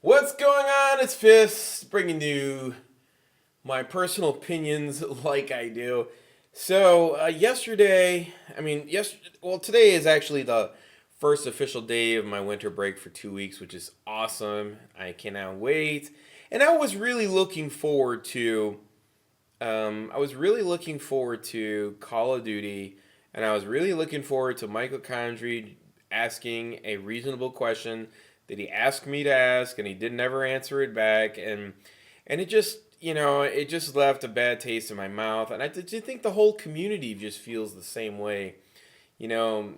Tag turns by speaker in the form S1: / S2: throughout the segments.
S1: What's going on? It's Fist bringing you my personal opinions like I do. Yesterday, today is actually the first official day of my winter break for 2 weeks, which is awesome. I cannot wait. And I was really looking forward to, Call of Duty, and I was really looking forward to Michael Condrey asking a reasonable question that he asked me to ask, and he did never answer it back, and it just left a bad taste in my mouth, and I did think the whole community just feels the same way. You know,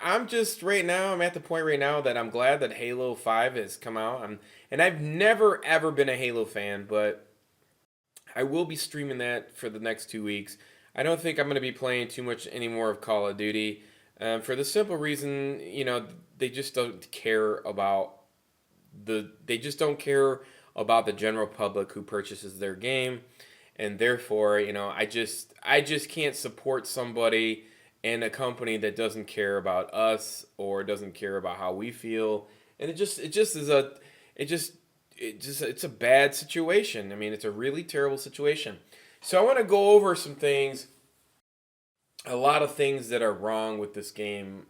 S1: I'm just right now. I'm at the point right now that I'm glad that Halo 5 has come out. And I've never ever been a Halo fan, but I will be streaming that for the next 2 weeks. I don't think I'm going to be playing too much anymore of Call of Duty, for the simple reason, they just don't care about they just don't care about the general public who purchases their game, and therefore, I just can't support somebody and a company that doesn't care about us or doesn't care about how we feel, and it just it's a bad situation. I mean, it's a really terrible situation. So I want to go over some things, a lot of things that are wrong with this game,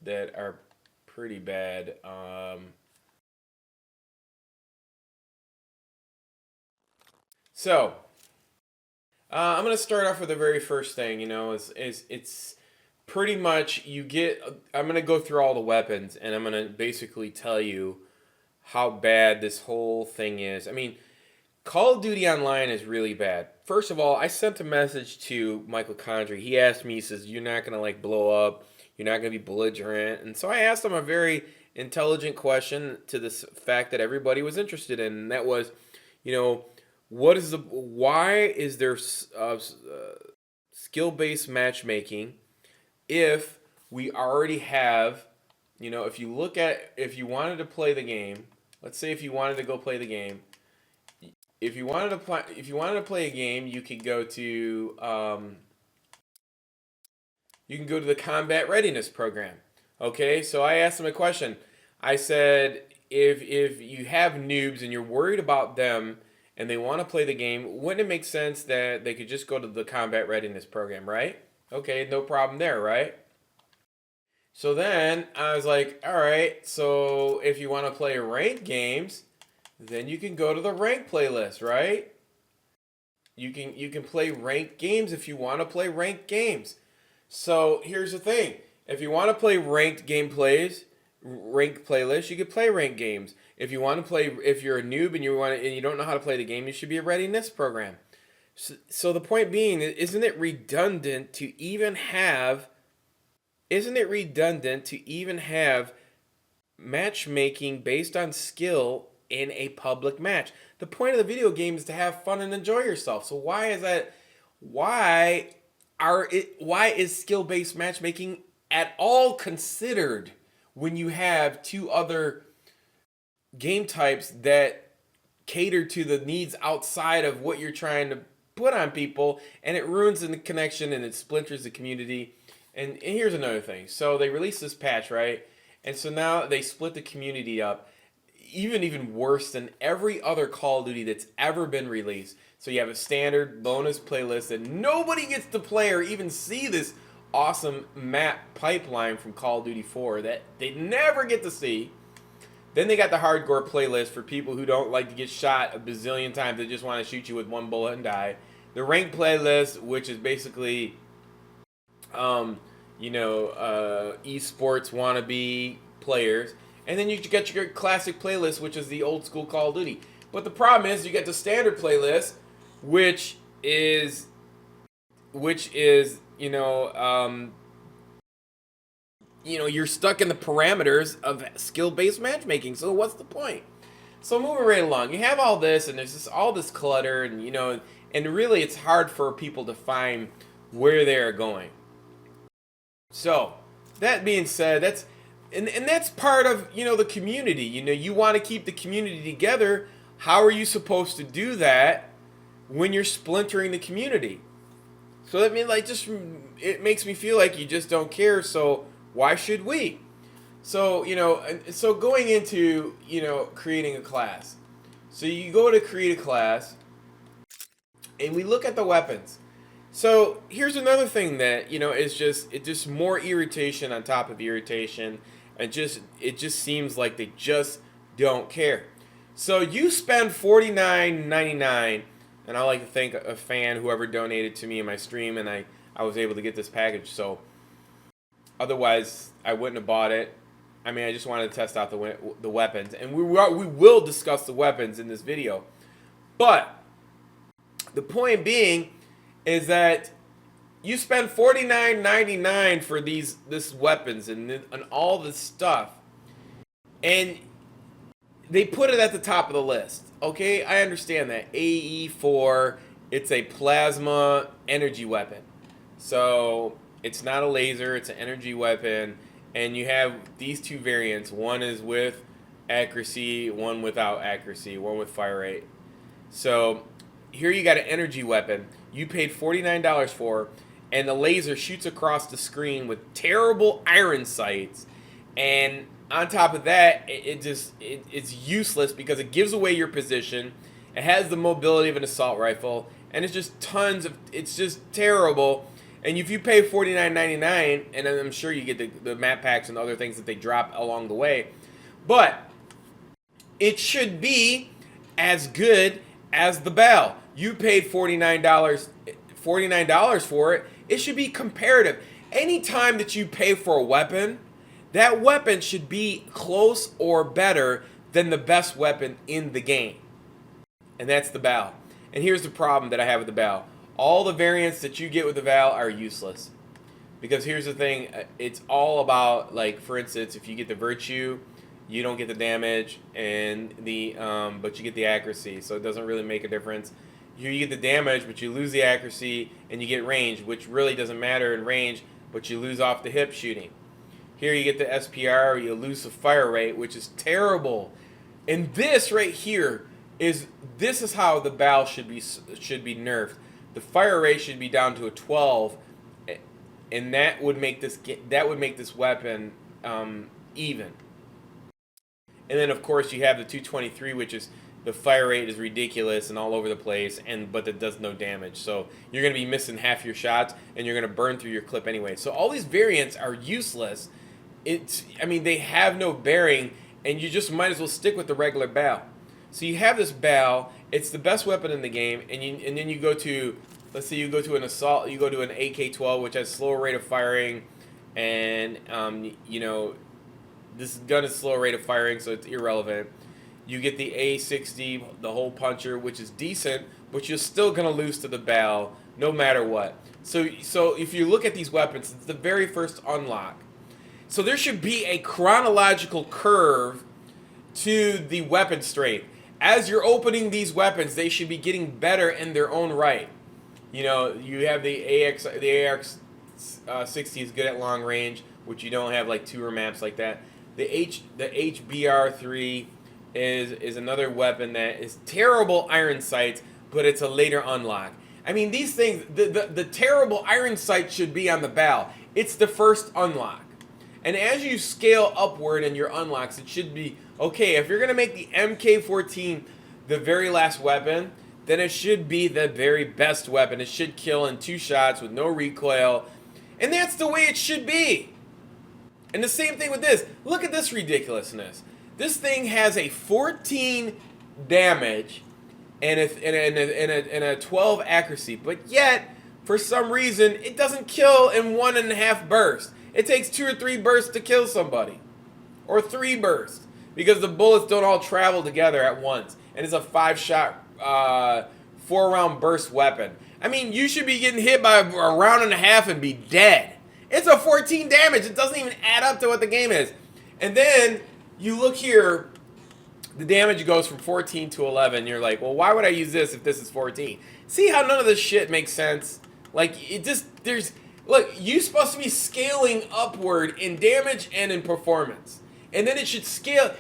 S1: that are pretty bad. So I'm gonna start off with the very first thing. Is it's pretty much you get. I'm gonna go through all the weapons, and I'm gonna basically tell you how bad this whole thing is. I mean, Call of Duty Online is really bad. First of all, I sent a message to Michael Condrey. He asked me, he says, "You're not gonna like blow up. You're not gonna be belligerent." And so I asked him a very intelligent question to this fact that everybody was interested in, and that was, you know, why is there skill based matchmaking if we already have, if you wanted to play the game, let's say if you wanted to go play the game, if you wanted to play a game, you can go to the combat readiness program. Okay, so I asked them a question. I said, if you have noobs and you're worried about them and they want to play the game, wouldn't it make sense that they could just go to the combat readiness program, right? Okay, no problem there, right? So then I was like, all right, so if you want to play ranked games, then you can go to the rank playlist, right? You can play ranked games if you want to play ranked games. So here's the thing: if you want to play ranked playlists, you could play ranked games. If you want to play, if you're a noob and you don't know how to play the game, you should be a readiness program. So the point being, isn't it redundant to even have matchmaking based on skill in a public match? The point of the video game is to have fun and enjoy yourself. So why is that? Why why is skill based matchmaking at all considered when you have two other game types that cater to the needs outside of what you're trying to put on people, and it ruins the connection and it splinters the community. And here's another thing. So they released this patch, right? And so now they split the community up, even worse than every other Call of Duty that's ever been released. So you have a standard bonus playlist that nobody gets to play or even see this awesome map pipeline from Call of Duty 4 that they never get to see. Then they got the hardcore playlist for people who don't like to get shot a bazillion times. They just want to shoot you with one bullet and die. The ranked playlist, which is basically, esports wannabe players. And then you get your classic playlist, which is the old school Call of Duty. But the problem is, you get the standard playlist, which is, which is, you're stuck in the parameters of skill-based matchmaking. So what's the point? So moving right along, you have all this, and there's all this clutter, and really it's hard for people to find where they're going. So that being said, that's part of the community. You want to keep the community together. How are you supposed to do that when you're splintering the community? So that means, it makes me feel like you just don't care. So why should we? So, so going into, creating a class. So you go to create a class, and we look at the weapons. So here's another thing that, is just more irritation on top of irritation, and it just seems like they just don't care. So you spend $49.99, and I like to thank a fan, whoever donated to me in my stream, and I was able to get this package. So otherwise, I wouldn't have bought it. I mean, I just wanted to test out the weapons, and we will discuss the weapons in this video. But the point being is that you spend $49.99 for this weapons and all this stuff, and they put it at the top of the list. Okay, I understand that. AE4, it's a plasma energy weapon. So it's not a laser, it's an energy weapon. And you have these two variants. One is with accuracy, one without accuracy, one with fire rate. So here you got an energy weapon you paid $49 for, and the laser shoots across the screen with terrible iron sights. And on top of that, it's useless because it gives away your position. It has the mobility of an assault rifle, and it's just terrible. And if you pay $49.99, and I'm sure you get the map packs and other things that they drop along the way, but it should be as good as the Bell. You paid $49 for it. It should be comparative. Anytime that you pay for a weapon, that weapon should be close or better than the best weapon in the game. And that's the Bell. And here's the problem that I have with the Bell. All the variants that you get with the Val are useless. Because here's the thing, it's all about, like, for instance, if you get the Virtue, you don't get the damage, and but you get the accuracy, so it doesn't really make a difference. Here you get the damage, but you lose the accuracy, and you get range, which really doesn't matter in range, but you lose off the hip shooting. Here you get the SPR, you lose the fire rate, which is terrible. And this right here is how the Bal should be nerfed. The fire rate should be down to a 12, and that would make this weapon even. And then of course you have the 223, which is the fire rate is ridiculous and all over the place, but it does no damage. So you're going to be missing half your shots, and you're going to burn through your clip anyway. So all these variants are useless. They have no bearing, and you just might as well stick with the regular Bal. So you have this Bal. It's the best weapon in the game, and then you go to, let's say you go to an assault, you go to an AK-12, which has slower rate of firing, and this gun is slower rate of firing, so it's irrelevant. You get the A60, the hole puncher, which is decent, but you're still gonna lose to the Bal no matter what. So if you look at these weapons, it's the very first unlock. So there should be a chronological curve to the weapon strength. As you're opening these weapons, they should be getting better in their own right. You have the AR-60 is good at long range, which you don't have like tour maps like that. The HBR3 is another weapon that is terrible iron sights, but it's a later unlock. I mean, these things, the terrible iron sight should be on the Bal. It's the first unlock. And as you scale upward in your unlocks, it should be, okay, if you're going to make the MK14 the very last weapon, then it should be the very best weapon. It should kill in 2 shots with no recoil. And that's the way it should be. And the same thing with this. Look at this ridiculousness. This thing has a 14 damage and a 12 accuracy. But yet, for some reason, it doesn't kill in 1.5 bursts. It takes 2 or 3 bursts to kill somebody. Or 3 bursts. Because the bullets don't all travel together at once. And it's a 5-shot, 4-round burst weapon. I mean, you should be getting hit by a round and a half and be dead. It's a 14 damage. It doesn't even add up to what the game is. And then you look here, the damage goes from 14 to 11. You're like, well, why would I use this if this is 14? See how none of this shit makes sense? Like, look, you're supposed to be scaling upward in damage and in performance. And then it should scale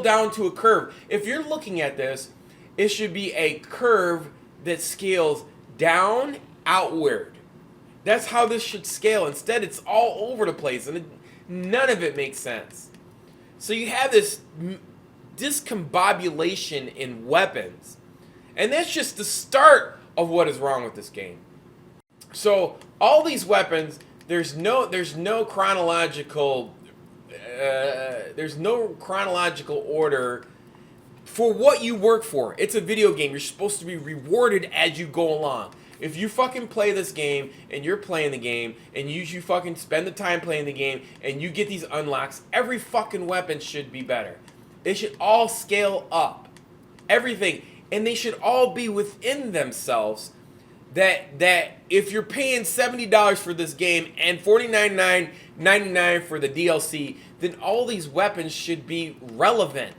S1: down to a curve. If you're looking at this, it should be a curve that scales down, outward. That's how this should scale. Instead, it's all over the place. And None of it makes sense. So you have this discombobulation in weapons. And that's just the start of what is wrong with this game. So all these weapons, there's no chronological order for what you work for. It's a video game. You're supposed to be rewarded as you go along. If you fucking play this game and you're playing the game and you fucking spend the time playing the game and you get these unlocks, every fucking weapon should be better. They should all scale up. Everything. And they should all be within themselves. That if you're paying $70 for this game and $49.99 for the DLC, then all these weapons should be relevant.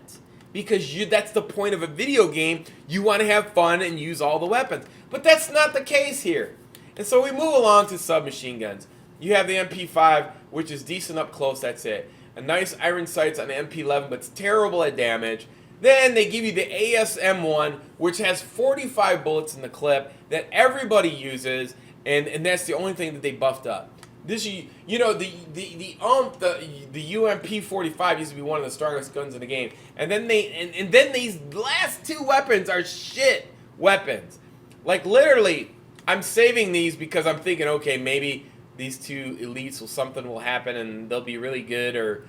S1: Because that's the point of a video game. You want to have fun and use all the weapons. But that's not the case here. And so we move along to submachine guns. You have the MP5, which is decent up close, that's it. A nice iron sights on the MP11, but it's terrible at damage. Then they give you the ASM-1, which has 45 bullets in the clip that everybody uses, and that's the only thing that they buffed up. This, the UMP-45 used to be one of the strongest guns in the game, and then then these last two weapons are shit weapons. Like literally, I'm saving these because I'm thinking, okay, maybe these two elites or something will happen and they'll be really good or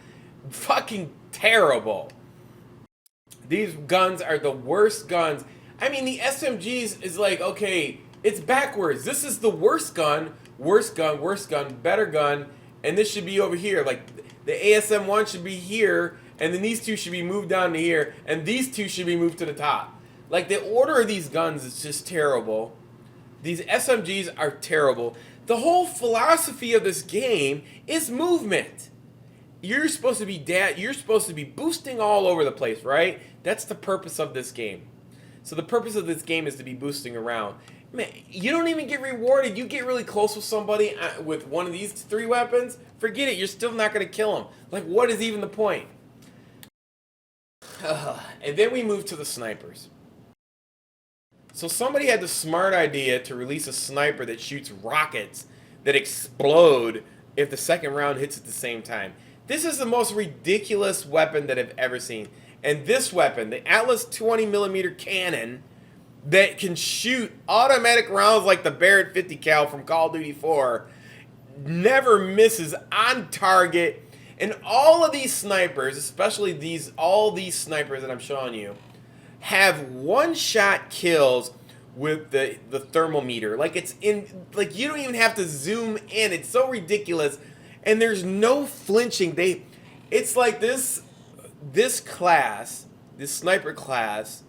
S1: fucking terrible. These guns are the worst guns. I mean, the SMGs is like, okay, it's backwards. This is the worst gun, better gun, and this should be over here. Like, the ASM-1 should be here, and then these two should be moved down to here, and these two should be moved to the top. Like, the order of these guns is just terrible. These SMGs are terrible. The whole philosophy of this game is movement. You're supposed to be boosting all over the place, right? That's the purpose of this game. So the purpose of this game is to be boosting around. Man, you don't even get rewarded. You get really close with somebody with one of these three weapons, forget it. You're still not going to kill them. Like, what is even the point? And then we move to the snipers. So somebody had the smart idea to release a sniper that shoots rockets that explode if the second round hits at the same time. This is the most ridiculous weapon that I've ever seen. And this weapon, the Atlas 20mm cannon, that can shoot automatic rounds like the Barrett 50 cal from Call of Duty 4, never misses, on target. And all of these snipers, especially all these snipers that I'm showing you, have one-shot kills with the thermometer. Like, like you don't even have to zoom in. It's so ridiculous. And there's no flinching. It's like this class, this sniper class,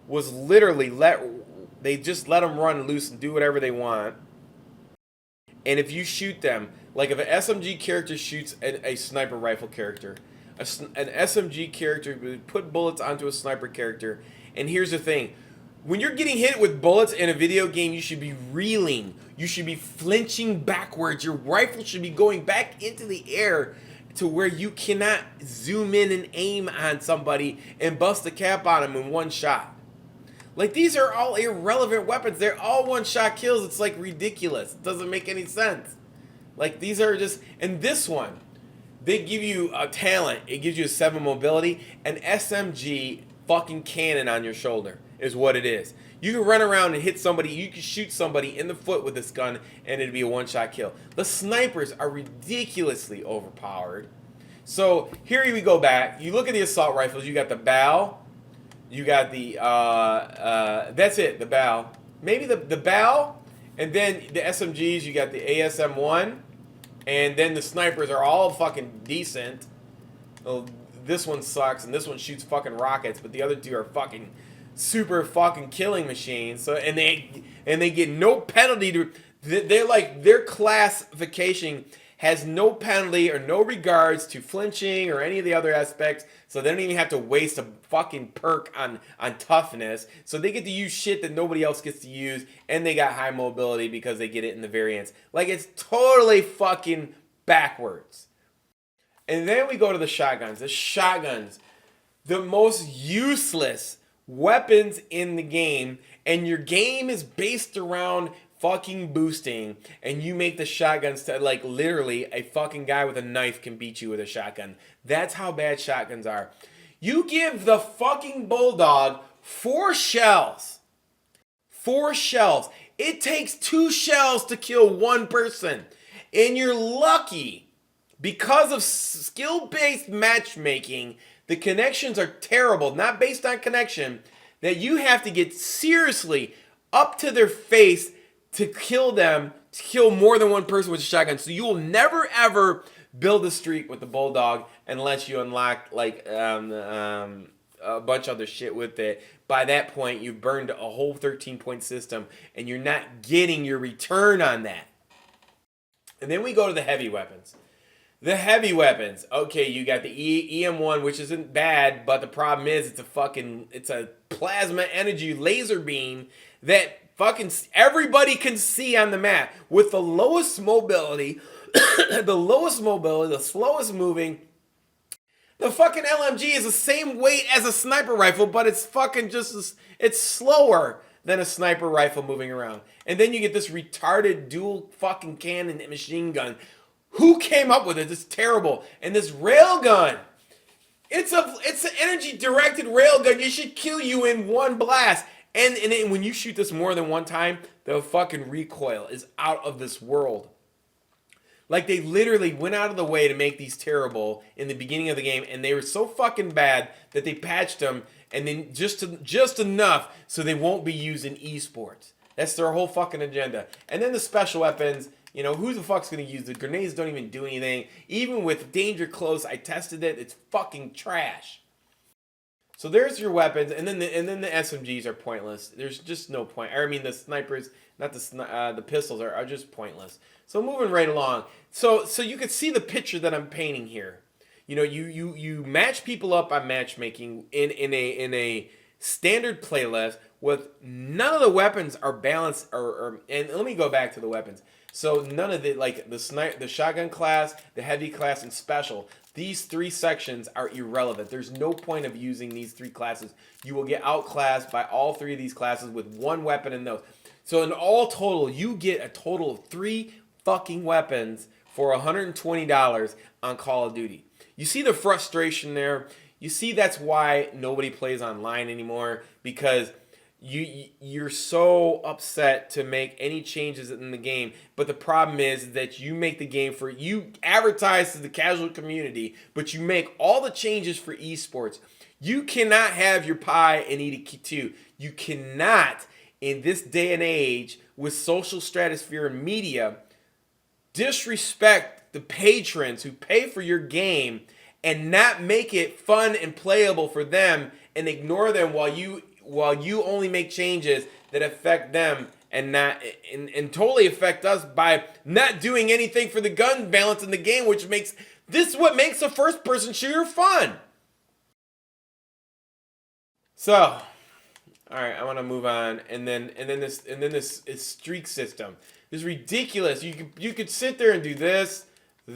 S1: was literally they just let them run loose and do whatever they want. And if you shoot them, like if an SMG character shoots a sniper rifle character, an SMG character would put bullets onto a sniper character. And here's the thing. When you're getting hit with bullets in a video game, you should be reeling. You should be flinching backwards. Your rifle should be going back into the air to where you cannot zoom in and aim on somebody and bust the cap on them in one shot. Like, these are all irrelevant weapons. They're all one-shot kills. It's, like, ridiculous. It doesn't make any sense. Like, these are just... And this one, they give you a talent. It gives you a 7 mobility. An SMG fucking cannon on your shoulder is what it is. You can run around and hit somebody. You can shoot somebody in the foot with this gun, and it'd be a one-shot kill. The snipers are ridiculously overpowered. So, here we go back. You look at the assault rifles. You got the BAL... You got the, that's it, the BAL. Maybe the BAL, and then the SMGs, you got the ASM-1, and then the snipers are all fucking decent. Well, this one sucks, and this one shoots fucking rockets, but the other two are fucking super fucking killing machines. So, and they get no penalty to, they're like, their classification has no penalty or no regards to flinching or any of the other aspects, so they don't even have to waste a fucking perk on toughness. So they get to use shit that nobody else gets to use, and they got high mobility because they get it in the variants. Like, it's totally fucking backwards. And then we go to the shotguns. The shotguns, the most useless weapons in the game, and your game is based around fucking boosting, and you make the shotguns to, like, literally a fucking guy with a knife can beat you with a shotgun. That's how bad shotguns are. You give the fucking bulldog 4 shells. 4 shells. It takes 2 shells to kill 1 person. And you're lucky, because of skill-based matchmaking, the connections are terrible, not based on connection, that you have to get seriously up to their face to kill them, to kill more than 1 person with a shotgun. So you will never ever build a streak with the bulldog unless you unlock like a bunch of other shit with it. By that point, you've burned a whole 13-point system, and you're not getting your return on that. And then we go to the heavy weapons. The heavy weapons. Okay, you got the EM1, which isn't bad, but the problem is it's a plasma energy laser beam that fucking everybody can see on the map with the lowest mobility, the slowest moving. The fucking LMG is the same weight as a sniper rifle, but it's fucking it's slower than a sniper rifle moving around. And then you get this retarded dual fucking cannon machine gun. Who came up with it? It's terrible. And this railgun. It's an energy directed railgun. It should kill you in 1 blast. And when you shoot this more than 1 time, the fucking recoil is out of this world. Like, they literally went out of the way to make these terrible in the beginning of the game, and they were so fucking bad that they patched them, and then just enough so they won't be used in esports. That's their whole fucking agenda. And then the special weapons, you know, who the fuck's gonna use the grenades? Don't even do anything. Even with danger close, I tested it. It's fucking trash. So there's your weapons, and then the SMGs are pointless. There's just no point. I mean, the snipers, not the pistols are just pointless. So moving right along. So you can see the picture that I'm painting here. You know, you match people up on matchmaking in a standard playlist with none of the weapons are balanced and let me go back to the weapons. So none of the shotgun class, the heavy class, and special. These 3 sections are irrelevant. There's no point of using these 3 classes. You will get outclassed by all 3 of these classes with 1 weapon in those. So in all total, you get a total of 3 fucking weapons for $120 on Call of Duty. You see the frustration there? You see that's why nobody plays online anymore, because you're so upset to make any changes in the game, but the problem is that you make the game you advertise to the casual community, but you make all the changes for esports. You cannot have your pie and eat it too. You cannot, in this day and age with social stratosphere and media, disrespect the patrons who pay for your game and not make it fun and playable for them, and ignore them while you only make changes that affect them and totally affect us by not doing anything for the gun balance in the game, which makes this what makes a first-person shooter fun. So, all right, I want to move on, and then this streak system is ridiculous. You could sit there and do this, and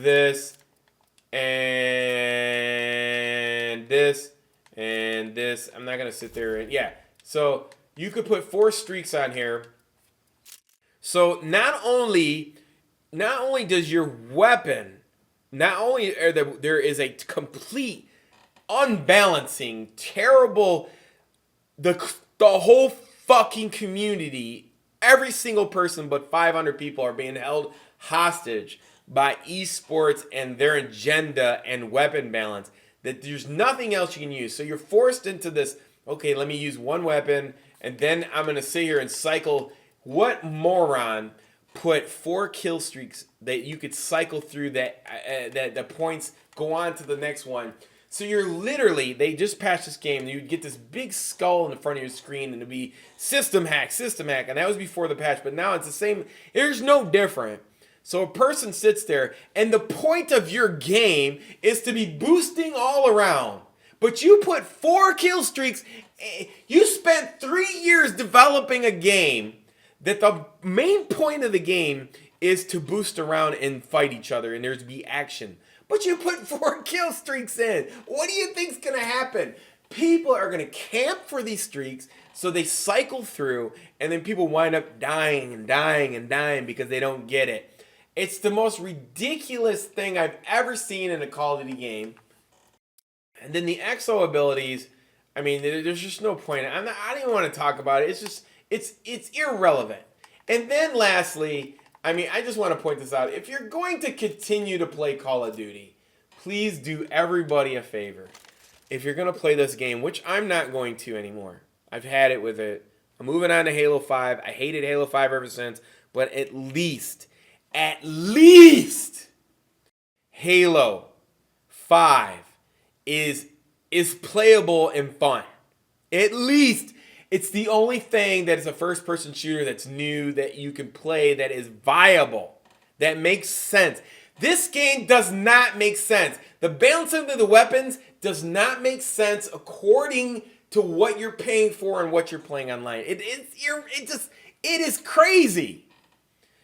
S1: this. And this, I'm not gonna sit there and So you could put 4 streaks on here. So not only does your weapon, there is a complete unbalancing, terrible, the whole fucking community, every single person but 500 people are being held hostage by esports and their agenda and weapon balance. That there's nothing else you can use. So you're forced into this, okay, let me use 1 weapon, and then I'm going to sit here and cycle. What moron put 4 kill streaks that you could cycle through that the points go on to the next one? So you're literally, they just patched this game, and you'd get this big skull in the front of your screen, and it'd be system hack, and that was before the patch, but now it's the same. There's no different. So a person sits there, and the point of your game is to be boosting all around. But you put 4 kill streaks. You spent 3 years developing a game that the main point of the game is to boost around and fight each other, and there's to be action. But you put 4 kill streaks in. What do you think's gonna happen? People are going to camp for these streaks, so they cycle through, and then people wind up dying and dying and dying because they don't get it. It's the most ridiculous thing I've ever seen in a Call of Duty game. And then the EXO abilities, I mean, there's just no point. I don't even want to talk about it. It's just, it's irrelevant. And then lastly, I mean, I just want to point this out. If you're going to continue to play Call of Duty, please do everybody a favor. If you're going to play this game, which I'm not going to anymore. I've had it with it. I'm moving on to Halo 5. I hated Halo 5 ever since. But at least, Halo 5 is playable and fun. At least it's the only thing that is a first-person shooter that's new, that you can play, that is viable, that makes sense. This game does not make sense. The balancing of the weapons does not make sense according to what you're paying for and what you're playing online. It is crazy.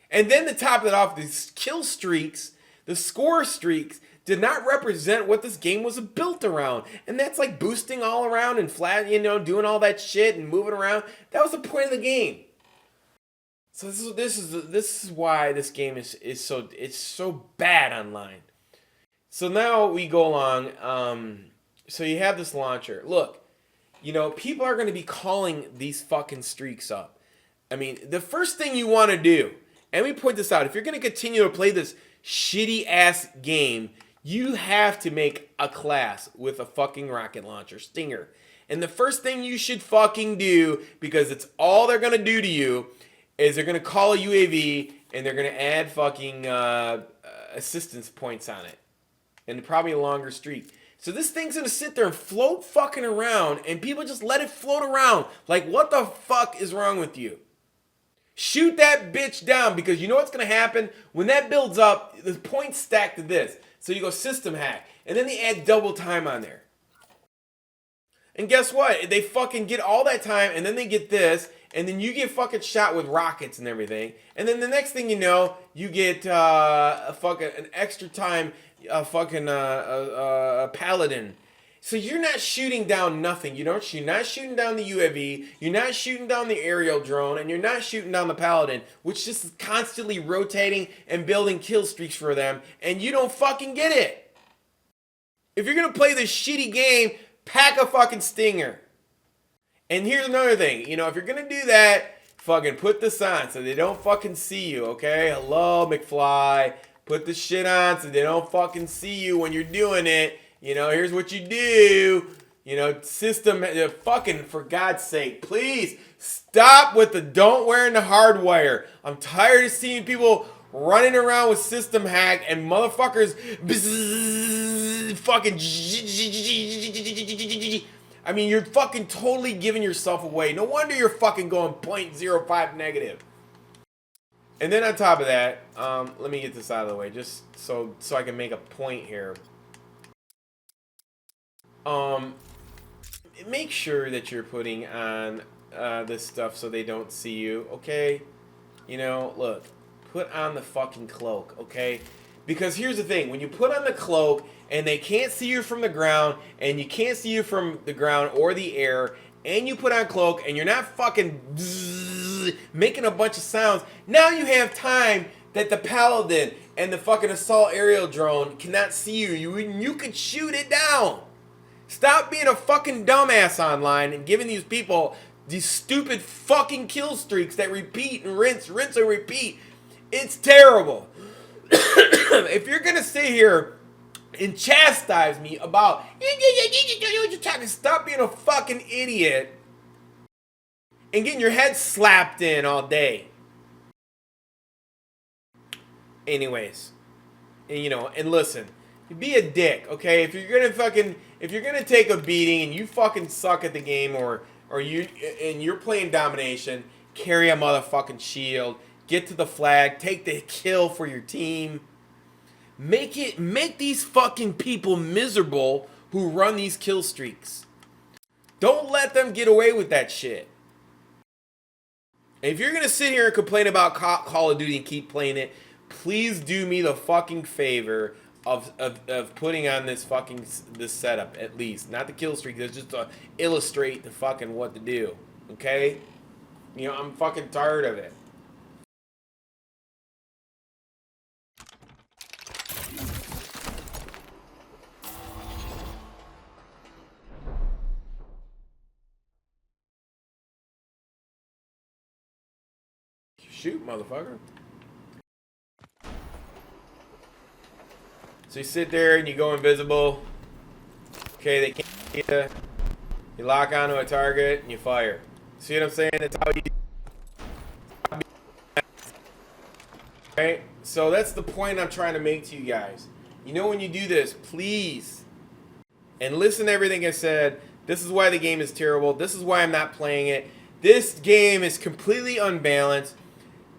S1: And then to top it off, these kill streaks, the score streaks, did not represent what this game was built around. And that's like boosting all around and flat, doing all that shit and moving around. That was the point of the game. So this is why this game is so bad online. So now we go along. So you have this launcher. Look, people are going to be calling these fucking streaks up. I mean, the first thing you want to do, and we point this out, if you're going to continue to play this shitty ass game, you have to make a class with a fucking rocket launcher, Stinger. And the first thing you should fucking do, because it's all they're going to do to you, is they're going to call a UAV and they're going to add fucking assistance points on it. And probably a longer streak. So this thing's going to sit there and float fucking around, and people just let it float around. Like, what the fuck is wrong with you? Shoot that bitch down, because you know what's going to happen? When that builds up, the points stack to this. So you go system hack, and then they add double time on there. And guess what? They fucking get all that time, and then they get this, and then you get fucking shot with rockets and everything. And then the next thing you know, you get a fucking an extra time, a paladin. So you're not shooting down nothing. You're not shooting down the UAV. You're not shooting down the aerial drone, and you're not shooting down the paladin, which just is constantly rotating and building kill streaks for them, and you don't fucking get it. If you're gonna play this shitty game, pack a fucking stinger. And here's another thing, if you're gonna do that, fucking put this on so they don't fucking see you, okay? Hello, McFly. Put the shit on so they don't fucking see you when you're doing it. Here's what you do. System, fucking, for God's sake, please stop with the don't wear in the hardwire. I'm tired of seeing people running around with system hack and motherfuckers fucking. I mean, you're fucking totally giving yourself away. No wonder you're fucking going 0.05 negative. And then on top of that, let me get this out of the way, just so I can make a point here. Make sure that you're putting on this stuff so they don't see you, okay? Look, put on the fucking cloak, okay? Because here's the thing, when you put on the cloak and they can't see you from the ground, and you can't see you from the ground or the air, and you put on cloak and you're not fucking making a bunch of sounds, now you have time that the paladin and the fucking assault aerial drone cannot see you. You could shoot it down. Stop being a fucking dumbass online and giving these people these stupid fucking kill streaks that repeat and rinse and repeat. It's terrible. If you're gonna sit here and chastise me about stop being a fucking idiot and getting your head slapped in all day. Anyways, and listen, be a dick, okay? If you're gonna take a beating and you fucking suck at the game, or you're playing domination, carry a motherfucking shield, get to the flag, take the kill for your team. Make these fucking people miserable who run these kill streaks. Don't let them get away with that shit. And if you're gonna sit here and complain about Call of Duty and keep playing it, please do me the fucking favor of putting on this setup, at least. Not the kill streak, that's just to illustrate the fucking what to do. Okay? You know, I'm fucking tired of it. Shoot, motherfucker. So you sit there and you go invisible. Okay, they can't see you. You lock onto a target and you fire. See what I'm saying? That's how you. Right? So that's the point I'm trying to make to you guys. You know, when you do this, please, and listen to everything I said. This is why the game is terrible. This is why I'm not playing it. This game is completely unbalanced.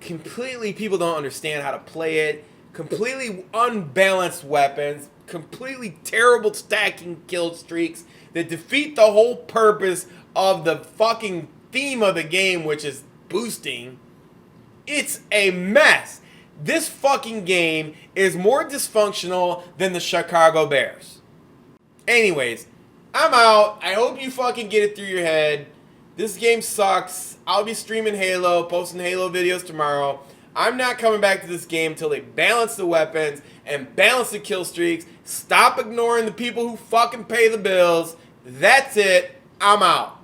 S1: Completely, people don't understand how to play it. Completely unbalanced weapons. Completely terrible stacking kill streaks that defeat the whole purpose of the fucking theme of the game, which is boosting. It's a mess. This fucking game is more dysfunctional than the Chicago Bears. Anyways, I'm out. I hope you fucking get it through your head. This game sucks. I'll be streaming Halo, posting Halo videos tomorrow. I'm not coming back to this game until they balance the weapons and balance the kill streaks. Stop ignoring the people who fucking pay the bills. That's it. I'm out.